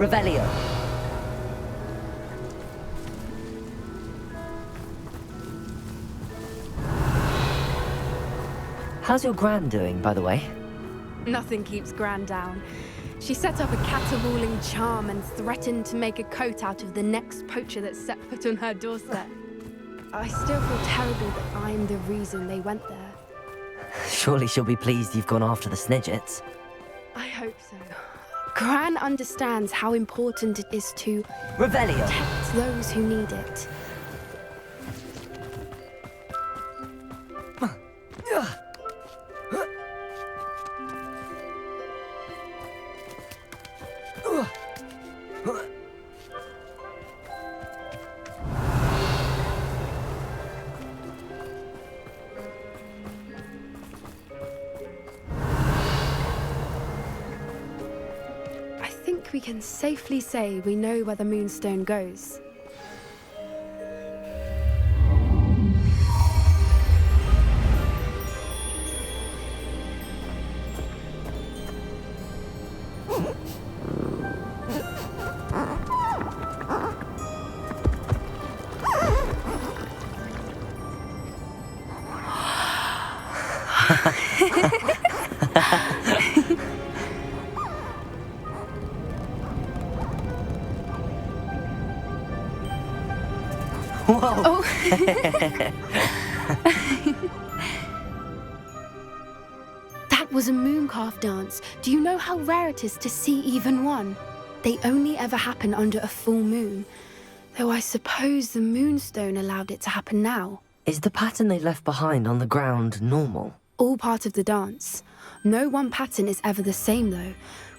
Revelio. How's your Gran doing, by the way? Nothing keeps Gran down. She set up a caterwauling charm and threatened to make a coat out of the next poacher that set foot on her doorstep. I still feel terrible that I'm the reason they went there. Surely she'll be pleased you've gone after the Snidgets. I hope so. Gran understands how important it is to Revelio. protect those who need it. We can safely say we know where the Moonstone goes. Whoa! Oh. That was a mooncalf dance. Do you know how rare it is to see even one? They only ever happen under a full moon. Though I suppose the Moonstone allowed it to happen now. Is the pattern they left behind on the ground normal? All part of the dance. No one pattern is ever the same, though.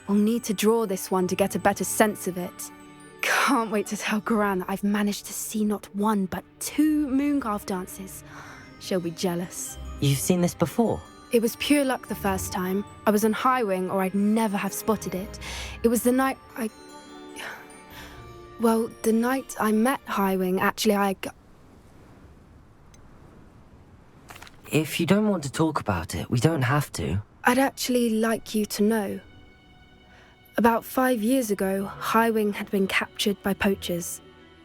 We'll need to draw this one to get a better sense of it. Can't wait to tell Gran that I've managed to see not one, but 2 mooncalf dances. She'll be jealous. You've seen this before? It was pure luck the first time. I was on Highwing, or I'd never have spotted it. It was the night the night I met Highwing, actually, If you don't want to talk about it, we don't have to. I'd actually like you to know. About 5 years ago, Highwing had been captured by poachers.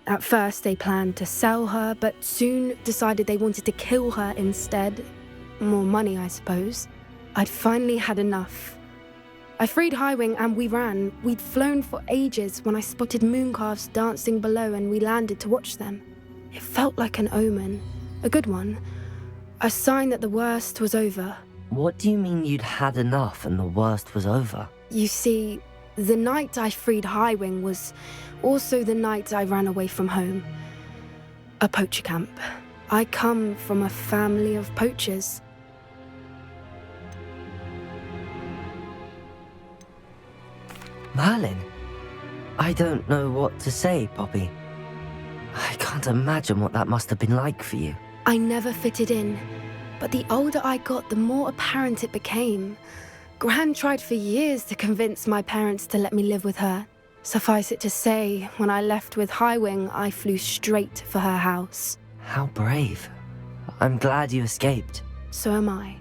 At first, they planned to sell her, but soon decided they wanted to kill her instead. More money, I suppose. I'd finally had enough. I freed Highwing and we ran. We'd flown for ages when I spotted mooncalves dancing below and we landed to watch them. It felt like an omen. A good one. A sign that the worst was over. What do you mean you'd had enough and the worst was over? You see, the night I freed Highwing was also the night I ran away from home. A poacher camp. I come from a family of poachers. Merlin? I don't know what to say, Poppy. I can't imagine what that must have been like for you. I never fitted in, but the older I got, the more apparent it became. Gran tried for years to convince my parents to let me live with her. Suffice it to say, when I left with Highwing, I flew straight for her house. How brave. I'm glad you escaped. So am I.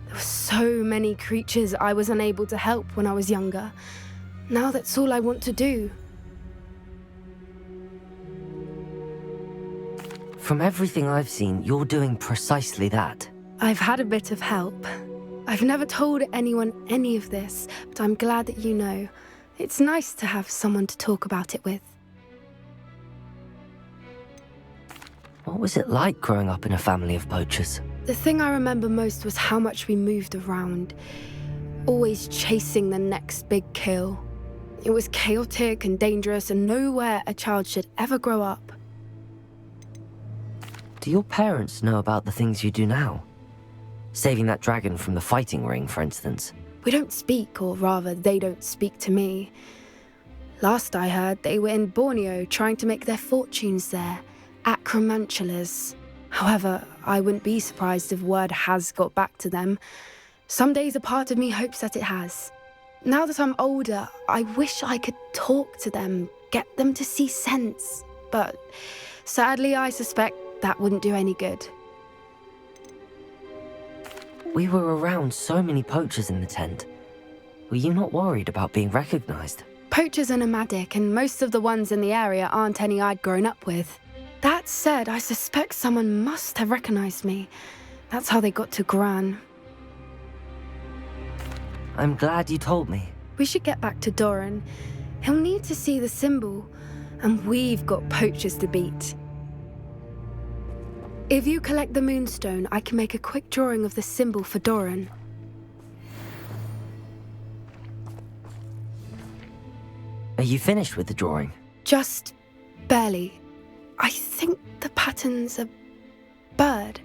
There were so many creatures I was unable to help when I was younger. Now that's all I want to do. From everything I've seen, you're doing precisely that. I've had a bit of help. I've never told anyone any of this, but I'm glad that you know. It's nice to have someone to talk about it with. What was it like growing up in a family of poachers? The thing I remember most was how much we moved around, always chasing the next big kill. It was chaotic and dangerous and nowhere a child should ever grow up. Do your parents know about the things you do now? Saving that dragon from the fighting ring, for instance. We don't speak, or rather, they don't speak to me. Last I heard, they were in Borneo trying to make their fortunes there, acromantulas. However, I wouldn't be surprised if word has got back to them. Some days a part of me hopes that it has. Now that I'm older, I wish I could talk to them, get them to see sense. But sadly, I suspect that wouldn't do any good. We were around so many poachers in the tent. Were you not worried about being recognized? Poachers are nomadic, and most of the ones in the area aren't any I'd grown up with. That said, I suspect someone must have recognized me. That's how they got to Gran. I'm glad you told me. We should get back to Doran. He'll need to see the symbol, and we've got poachers to beat. If you collect the moonstone, I can make a quick drawing of the symbol for Doran. Are you finished with the drawing? Just barely. I think the pattern's a bird.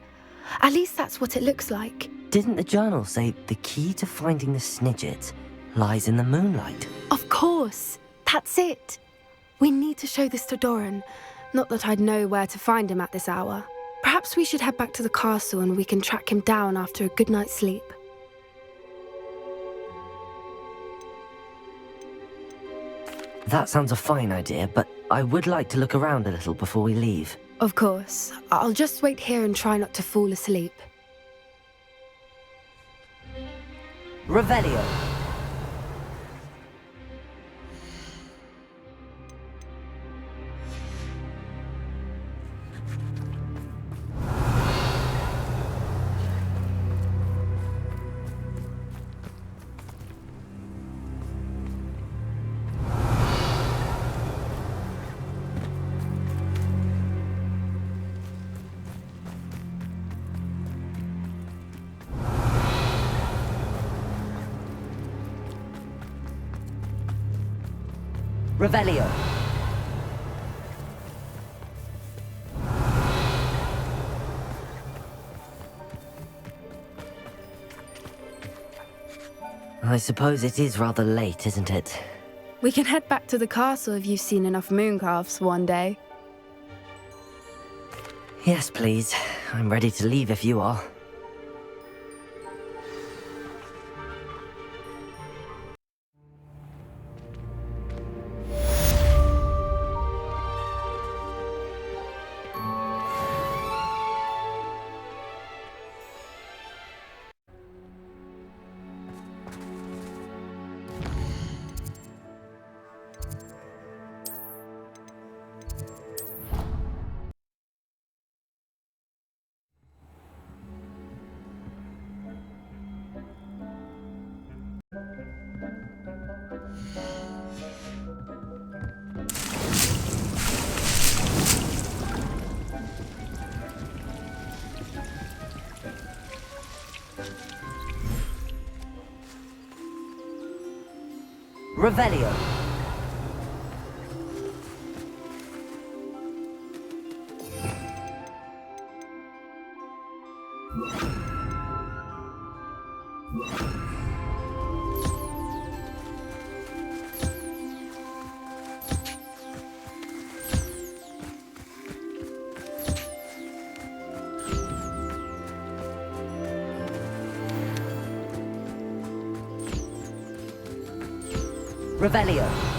At least that's what it looks like. Didn't the journal say the key to finding the Snidget lies in the moonlight? Of course. That's it. We need to show this to Doran. Not that I'd know where to find him at this hour. Perhaps we should head back to the castle and we can track him down after a good night's sleep. That sounds a fine idea, but I would like to look around a little before we leave. Of course. I'll just wait here and try not to fall asleep. Revelio. Revelio. I suppose it is rather late, isn't it? We can head back to the castle if you've seen enough mooncalves one day. Yes, please. I'm ready to leave if you are. Revelio. Revelio.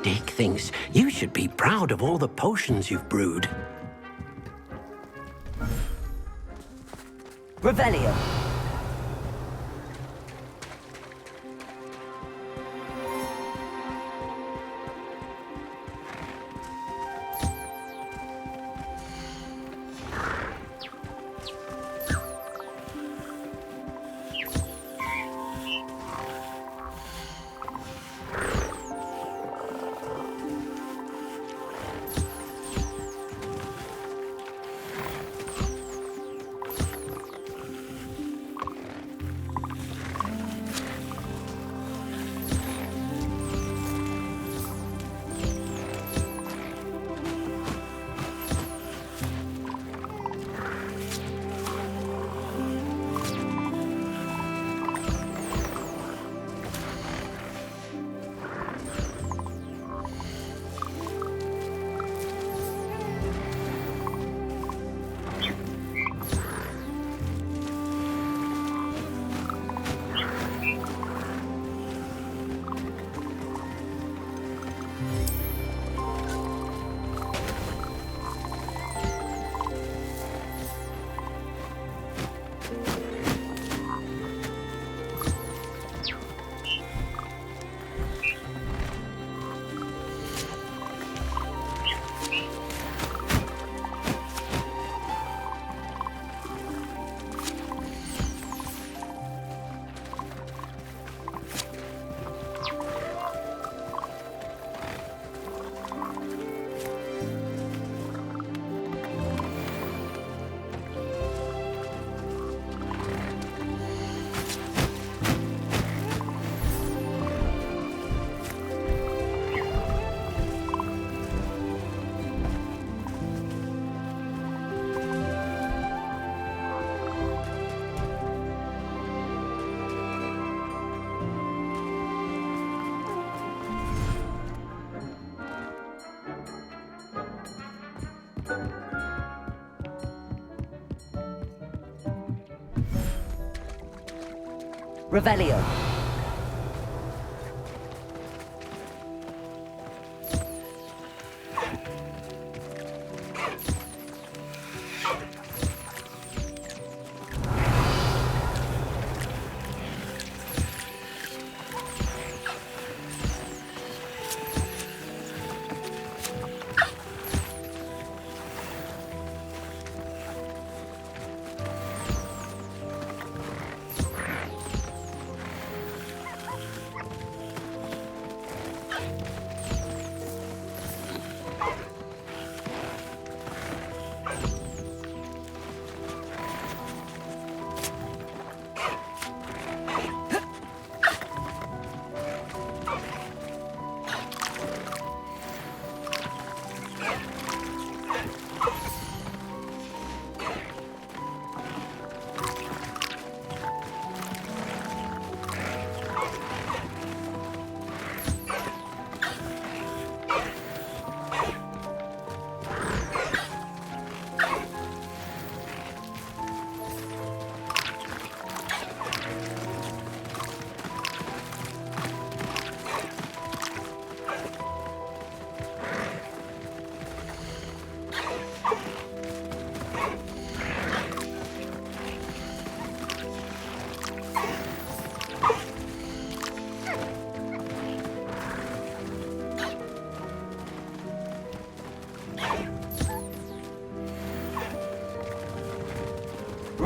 Dick thinks you should be proud of all the potions you've brewed. Revelio. Revelio.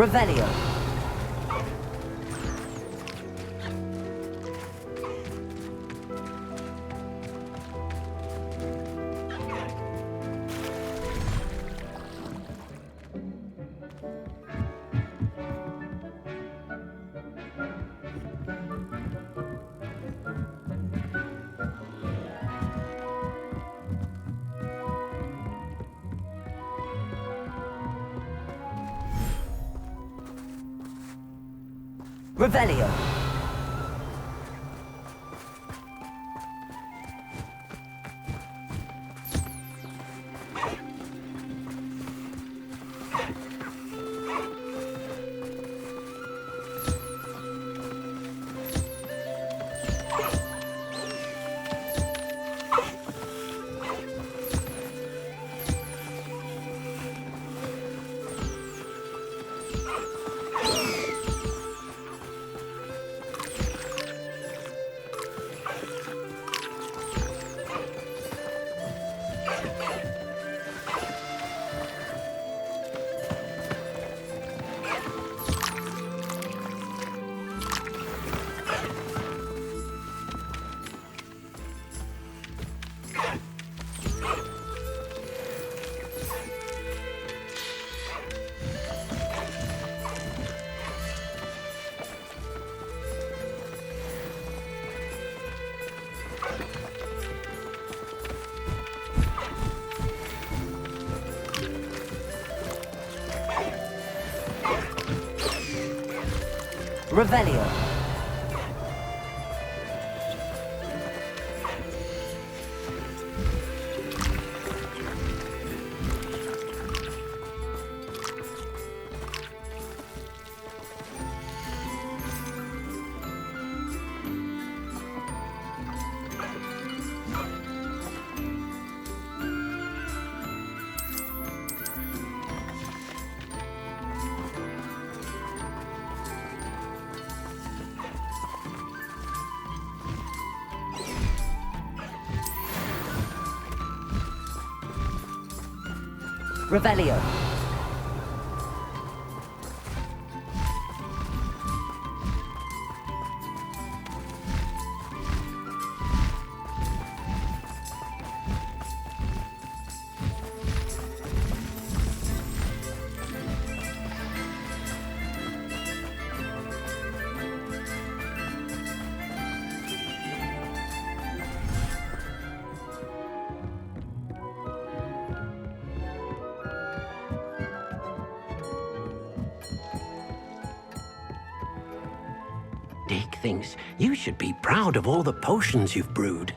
Revelio. Revelio. Revelio. Revelio. Dick thinks you should be proud of all the potions you've brewed.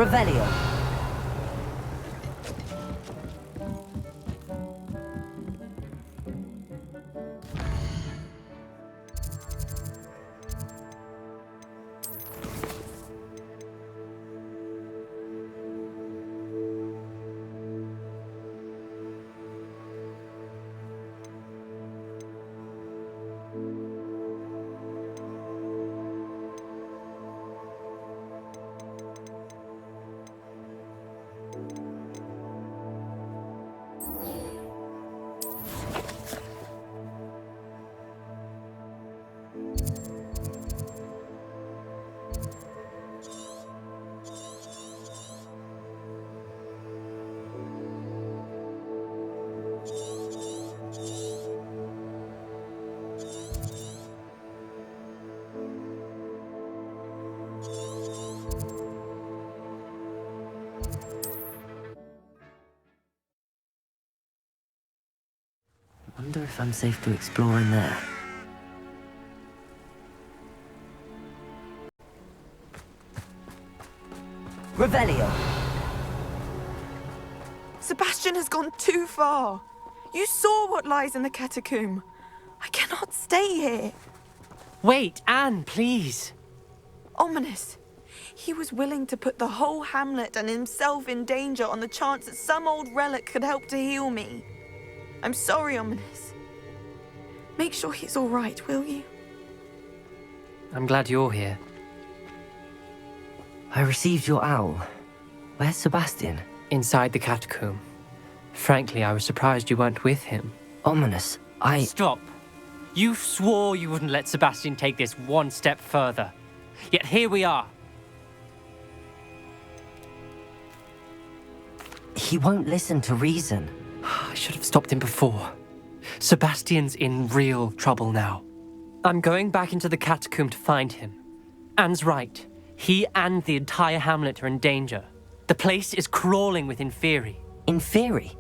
Revelio. Wonder if I'm safe to explore in there. Revelio. Sebastian has gone too far. You saw what lies in the catacomb. I cannot stay here. Wait, Anne, please. Ominous. He was willing to put the whole hamlet and himself in danger on the chance that some old relic could help to heal me. I'm sorry, Ominous. Make sure he's all right, will you? I'm glad you're here. I received your owl. Where's Sebastian? Inside the catacomb. Frankly, I was surprised you weren't with him. Ominous, Stop. You swore you wouldn't let Sebastian take this one step further. Yet here we are. He won't listen to reason. I should have stopped him before. Sebastian's in real trouble now. I'm going back into the catacomb to find him. Anne's right. He and the entire hamlet are in danger. The place is crawling with Inferi. Inferi?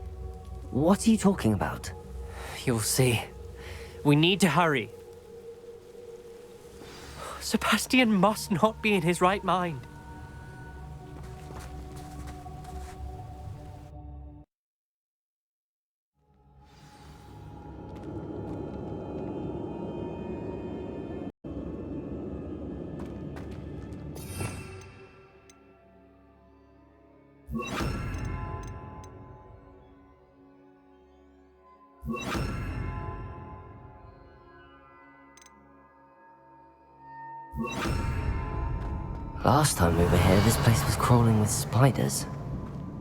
What are you talking about? You'll see. We need to hurry. Sebastian must not be in his right mind. Last time we were here, this place was crawling with spiders.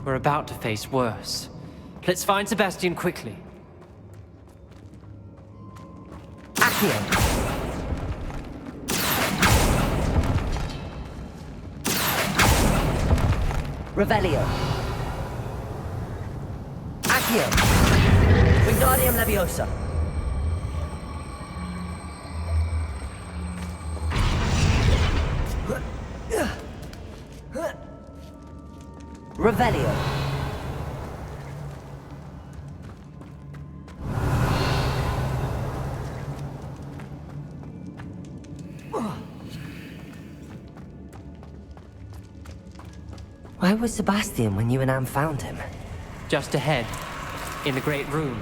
We're about to face worse. Let's find Sebastian quickly. Accio! Revelio! Accio! Wingardium Leviosa! Revelio! Where was Sebastian when you and Anne found him? Just ahead, in the Great Room.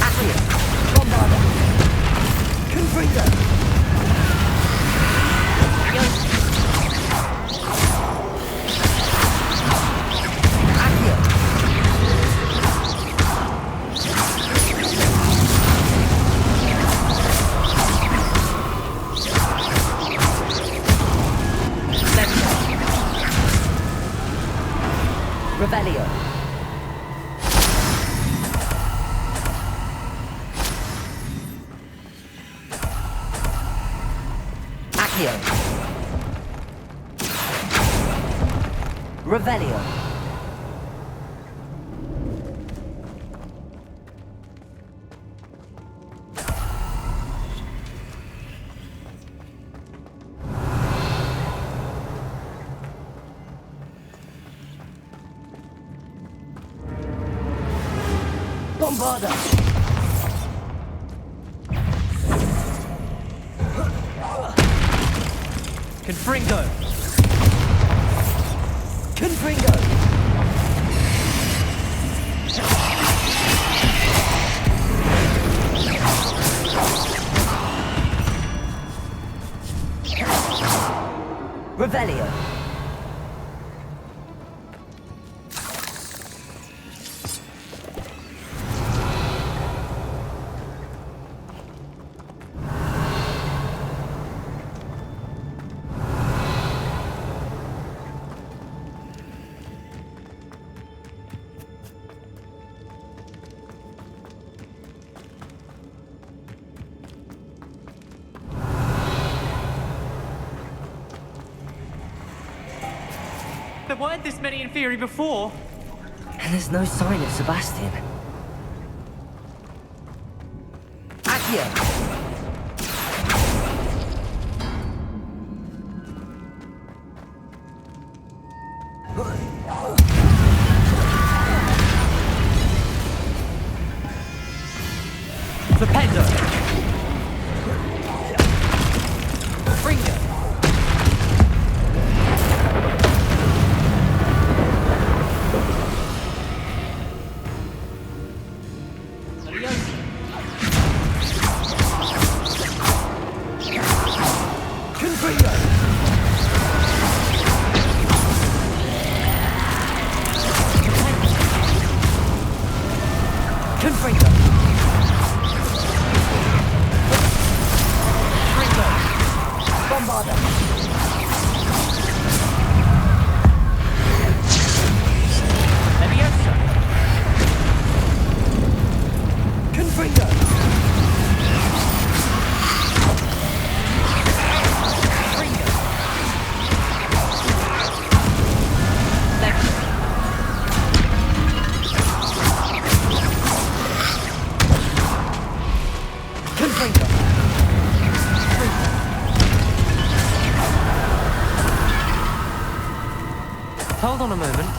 Accio! Bombarda! Confringo! Accio! Revelio. Accio. Revelio. Bombarda! Confringo! Confringo! Revelio. There weren't this many in theory before. And there's no sign of Sebastian. Accio! Flipendo! Fringo! Confringo! Confringo! Bombarda! Leviosa! Confringo! Fringo! Leviosa! Confringo! Hold on a moment.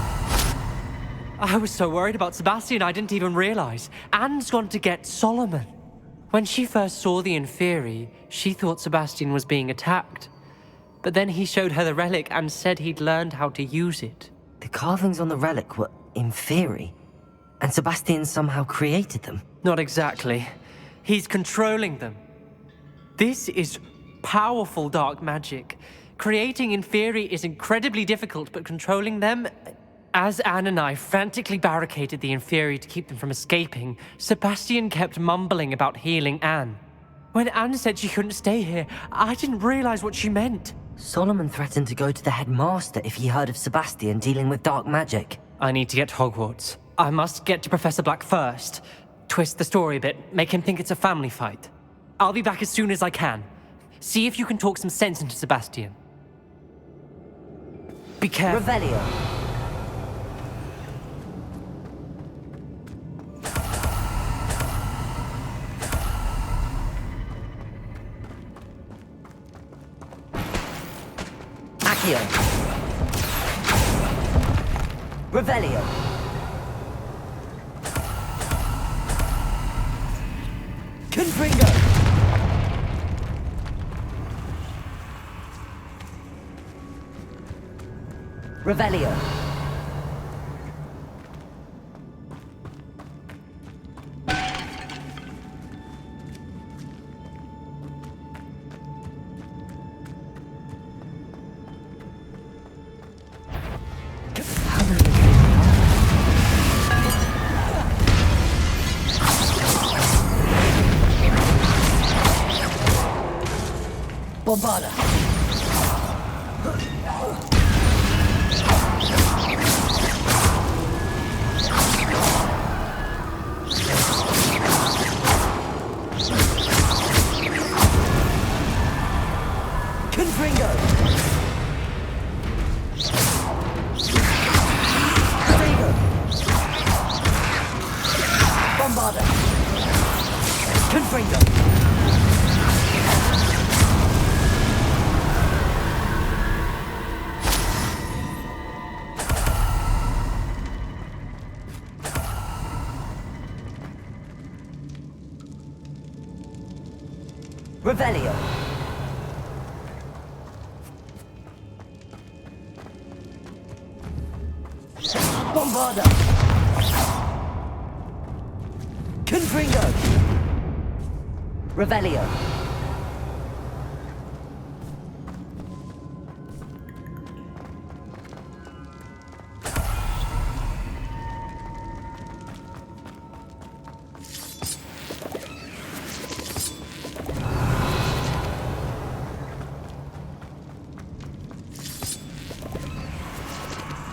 I was so worried about Sebastian I didn't even realize. Anne's gone to get Solomon. When she first saw the Inferi, she thought Sebastian was being attacked. But then he showed her the relic and said he'd learned how to use it. The carvings on the relic were Inferi, and Sebastian somehow created them. Not exactly. He's controlling them. This is powerful dark magic. Creating Inferi is incredibly difficult, but controlling them, As Anne and I frantically barricaded the inferi to keep them from escaping, Sebastian kept mumbling about healing Anne. When Anne said she couldn't stay here, I didn't realize what she meant. Solomon threatened to go to the headmaster if he heard of Sebastian dealing with dark magic. I need to get to Hogwarts. I must get to Professor Black first. Twist the story a bit, make him think it's a family fight. I'll be back as soon as I can. See if you can talk some sense into Sebastian. Be careful. Revelio. Accio. Revelio. Confringo. Revelio. Bombarda. Confringo. Confringo. Bombarda. Confringo. Revelio. Bombarda. Confringo. Revelio.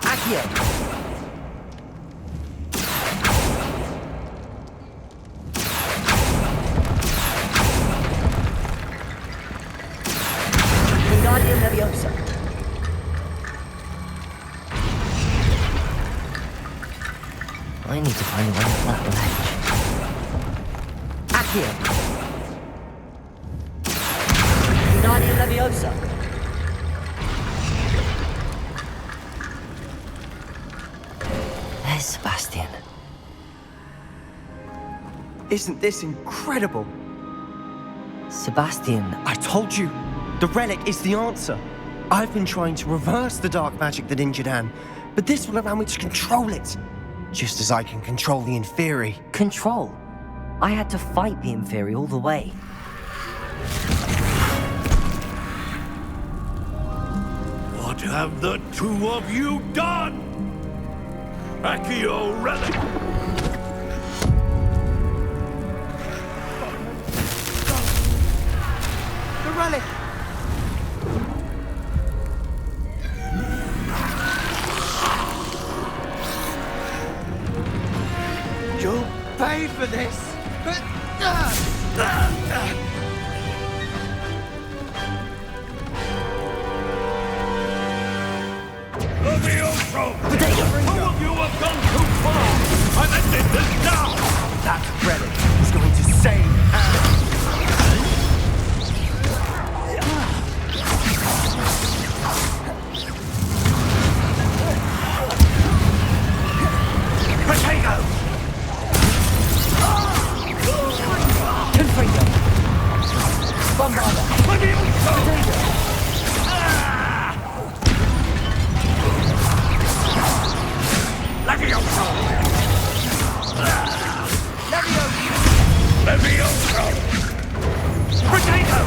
Accio. Wingardium Leviosa. I need to find a way up that ledge. Accio. Wingardium Leviosa. There's Sebastian. Isn't this incredible? Sebastian, I told you, the relic is the answer. I've been trying to reverse the dark magic that injured Anne, but this will allow me to control it. Just as I can control the inferi. control. I had to fight the inferi all the way. What have the two of you done? Accio relic! The relic! You'll pay for this! Levioso! Two of you have gone too far! I've ended this now! That relic is going to save Anne! Potato! Confringo. Bombarda. Levioso! Levioso! Levioso! Potato!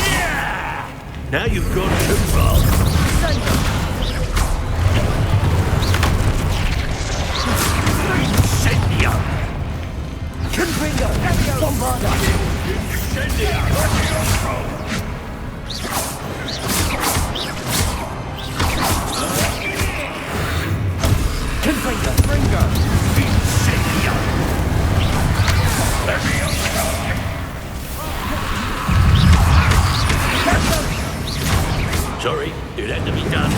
Yeah! Now you've gone too far. Sorry, it had to be done.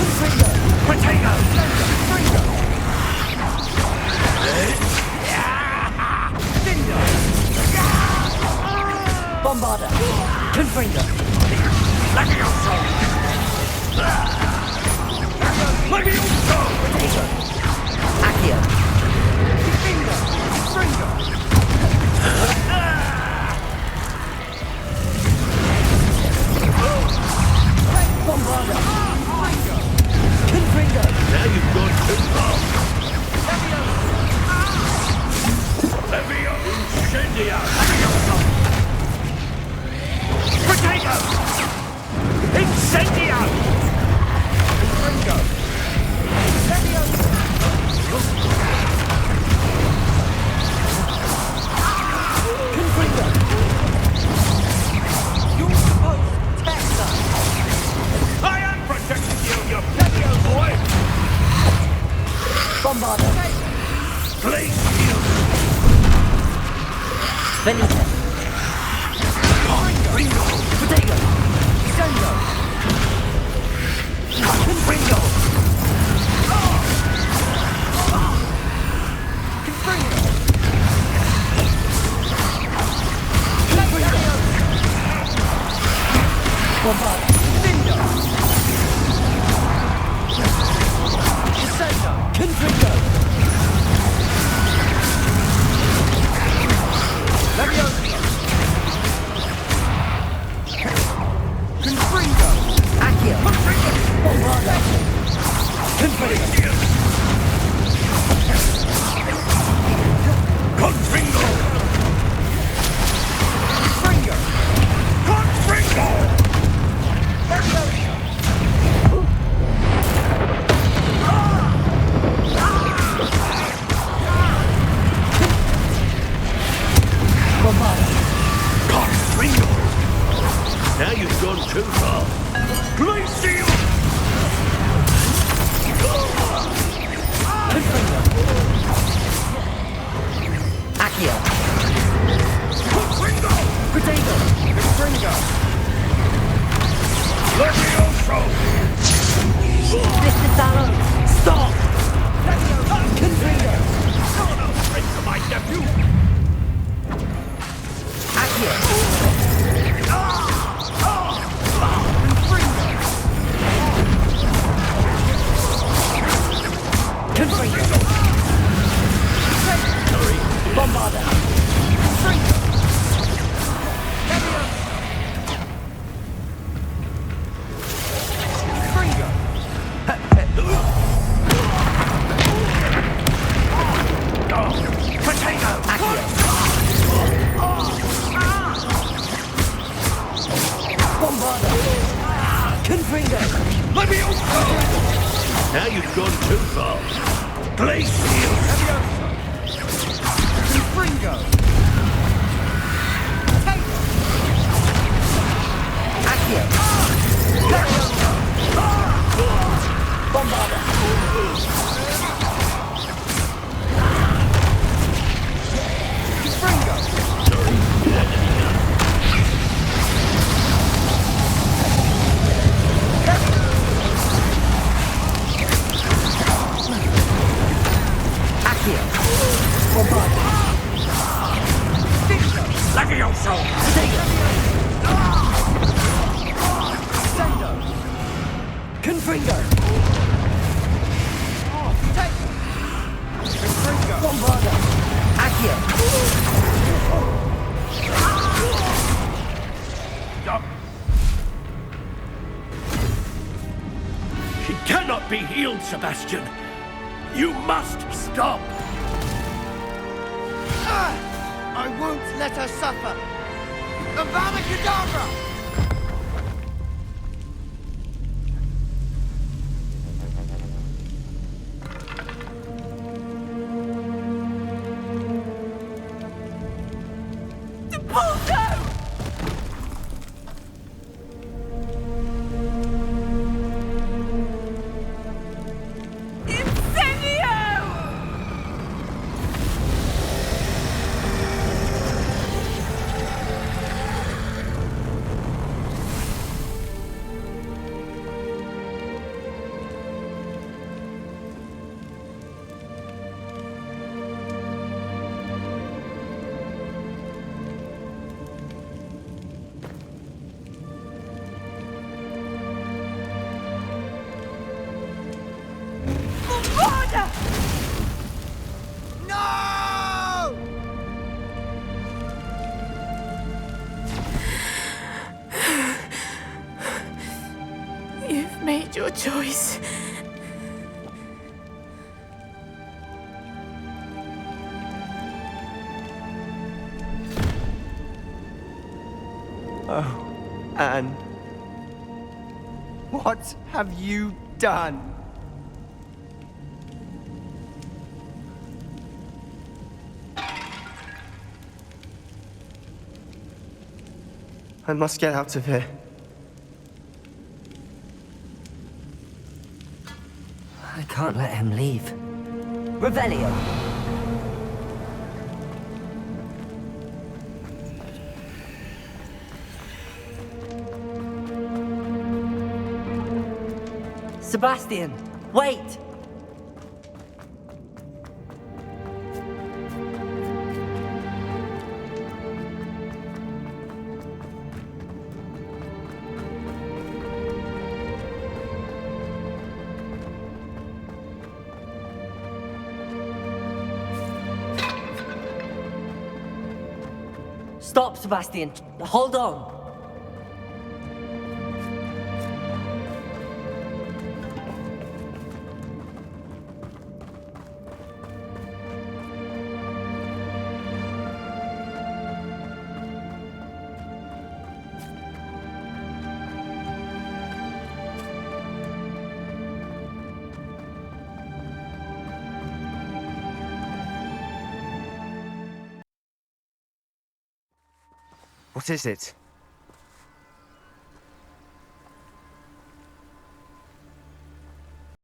Bombarder! Confringo! Accio! Bombarder! Confringo! Now you've gone too far. Levio Incendio! Potato! Incendio! Confringo! Confringo! You're supposed to test us! I am protecting you, you Levio boy! Bombarder! Please shield! Venite! Confringo! Potato! Zengo! Confringo! Bombarder! Confringo! Confringo! Accio! Bombarder! Confringo! Confringo! Confringo! Bombarder! Confringo! Now you've gone too far. Glacial! Confringo! Accio! Confringo! Potato! Confringo! Levioso! Mr. Talon! Stop! Confringo! You're no friend to my nephew! Accio! Confringo! Sorry. Bombarder! Potato! Accio! Bombarder! Confringo! Levioso! Now you've gone too far. Glacial! Confringo! Accio! Bombarder! Confringo! Accio! Bombarder! Levioso! Confringo! Confringo! Bombarder! Accio! She cannot be healed, Sebastian. You must stop. I won't let her suffer! Avada Kedavra! made your choice. Oh, Anne. What have you done? I must get out of here. I can't let him leave. Revelio! Sebastian, wait! Stop, Sebastian. Hold on. What is it?